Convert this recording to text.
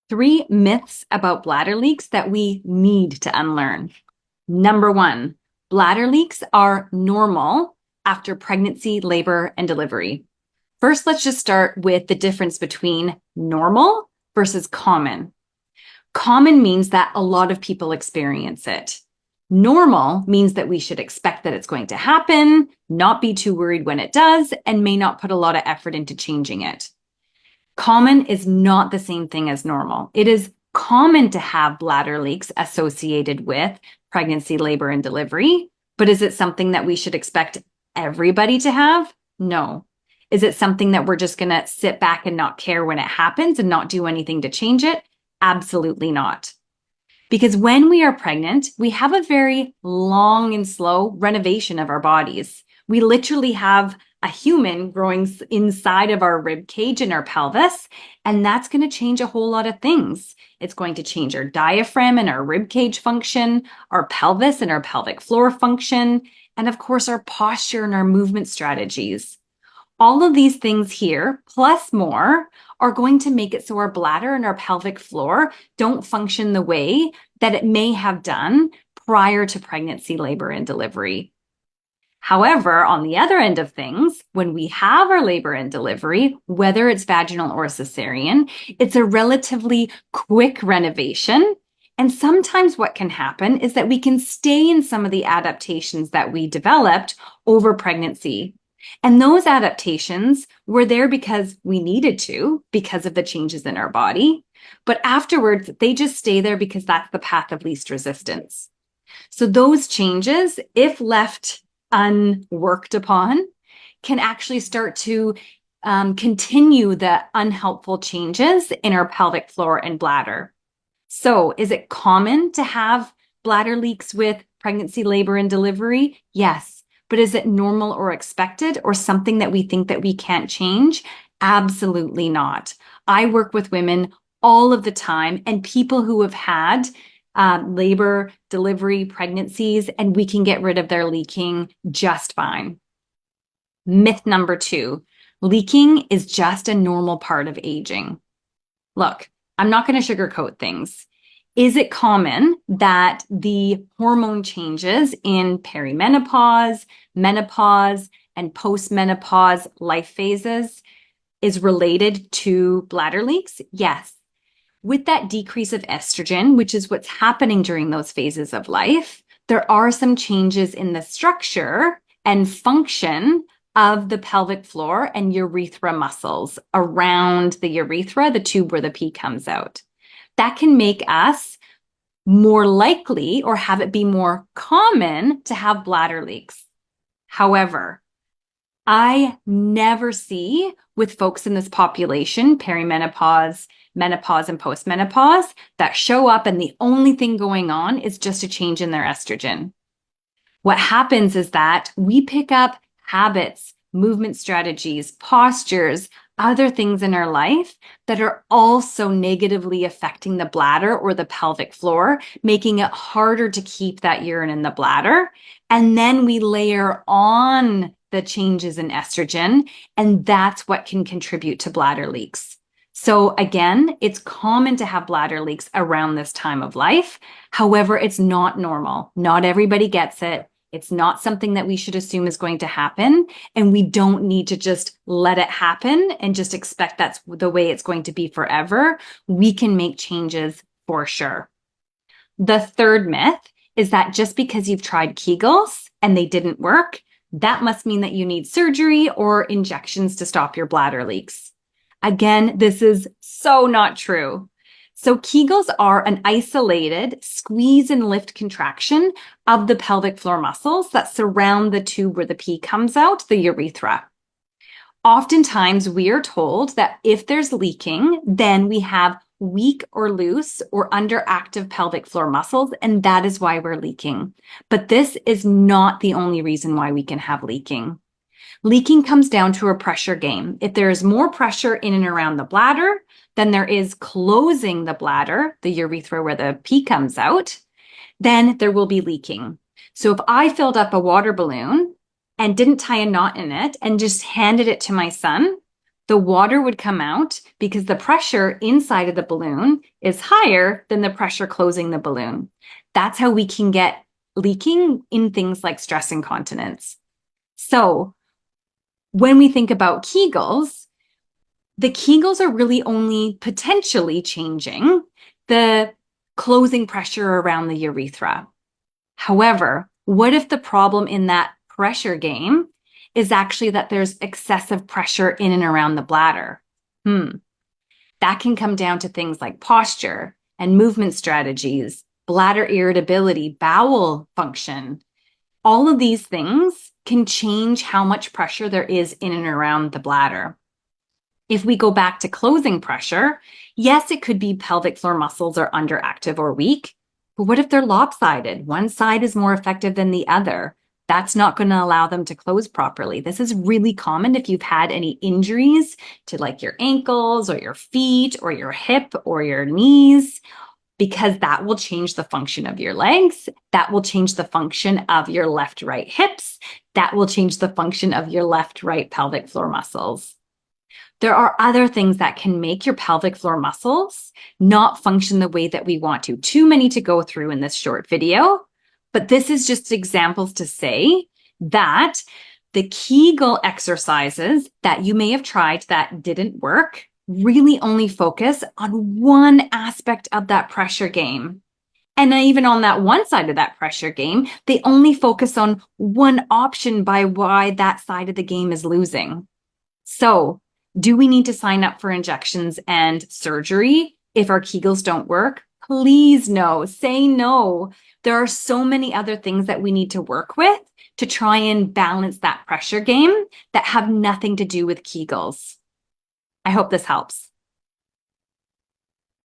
3 myths about bladder leaks that we need to unlearn. Number 1, bladder leaks are normal after pregnancy, labor, and delivery. First, let's just start with the difference between normal versus common. Common means that a lot of people experience it. Normal means that we should expect that it's going to happen, not be too worried when it does, and may not put a lot of effort into changing it. Common is not the same thing as normal. It is common to have bladder leaks associated with pregnancy, labor, and delivery, but is it something that we should expect everybody to have? No. Is it something that we're just going to sit back and not care when it happens and not do anything to change it? Absolutely not. Because when we are pregnant, we have a very long and slow renovation of our bodies. We literally have a human growing inside of our rib cage and our pelvis, and that's going to change a whole lot of things. It's going to change our diaphragm and our rib cage function, our pelvis and our pelvic floor function, and of course our posture and our movement strategies. All of these things here, plus more, are going to make it so our bladder and our pelvic floor don't function the way that it may have done prior to pregnancy, labor, and delivery. However, on the other end of things, when we have our labor and delivery, whether it's vaginal or cesarean, it's a relatively quick renovation. And sometimes what can happen is that we can stay in some of the adaptations that we developed over pregnancy. And those adaptations were there because we needed to, because of the changes in our body. But afterwards, they just stay there because that's the path of least resistance. So those changes, if left unworked upon, can actually start to continue the unhelpful changes in our pelvic floor and bladder. So is it common to have bladder leaks with pregnancy, labor, and delivery? Yes. But is it normal or expected or something that we think that we can't change? Absolutely not. I work with women all of the time and people who have had labor, delivery, pregnancies, and we can get rid of their leaking just fine. Myth number 2, leaking is just a normal part of aging. Look, I'm not going to sugarcoat things. Is it common that the hormone changes in perimenopause, menopause, and postmenopause life phases is related to bladder leaks? Yes. With that decrease of estrogen, which is what's happening during those phases of life, there are some changes in the structure and function of the pelvic floor and urethra muscles around the urethra, the tube where the pee comes out. That can make us more likely or have it be more common to have bladder leaks. However, I never see with folks in this population, perimenopause, menopause, and postmenopause, that show up and the only thing going on is just a change in their estrogen. What happens is that we pick up habits, movement strategies, postures, other things in our life that are also negatively affecting the bladder or the pelvic floor, making it harder to keep that urine in the bladder. And then we layer on the changes in estrogen, and that's what can contribute to bladder leaks. So again, it's common to have bladder leaks around this time of life. However, it's not normal. Not everybody gets it. It's not something that we should assume is going to happen, and we don't need to just let it happen and just expect that's the way it's going to be forever. We can make changes for sure. The third myth is that just because you've tried Kegels and they didn't work, that must mean that you need surgery or injections to stop your bladder leaks. Again, this is so not true. So Kegels are an isolated squeeze and lift contraction of the pelvic floor muscles that surround the tube where the pee comes out, the urethra. Oftentimes, we are told that if there's leaking, then we have weak or loose or underactive pelvic floor muscles, and that is why we're leaking. But this is not the only reason why we can have leaking. Leaking comes down to a pressure game. If there is more pressure in and around the bladder than there is closing the bladder, the urethra where the pee comes out, then there will be leaking. So if I filled up a water balloon and didn't tie a knot in it and just handed it to my son, The water would come out because the pressure inside of the balloon is higher than the pressure closing the balloon. That's how we can get leaking in things like stress incontinence. So when we think about Kegels, the Kegels are really only potentially changing the closing pressure around the urethra. However, what if the problem in that pressure game is actually that there's excessive pressure in and around the bladder? That can come down to things like posture and movement strategies, bladder irritability, bowel function. All of these things can change how much pressure there is in and around the bladder. If we go back to closing pressure, yes, it could be pelvic floor muscles are underactive or weak, but what if they're lopsided? One side is more effective than the other. That's not going to allow them to close properly. This is really common if you've had any injuries to like your ankles or your feet or your hip or your knees, because that will change the function of your legs. That will change the function of your left-right hips. That will change the function of your left-right pelvic floor muscles. There are other things that can make your pelvic floor muscles not function the way that we want to. Too many to go through in this short video, but this is just examples to say that the Kegel exercises that you may have tried that didn't work really only focus on one aspect of that pressure game. And then even on that one side of that pressure game, they only focus on one option by why that side of the game is losing. So, do we need to sign up for injections and surgery if our Kegels don't work? Please no. Say no. There are so many other things that we need to work with to try and balance that pressure game that have nothing to do with Kegels. I hope this helps.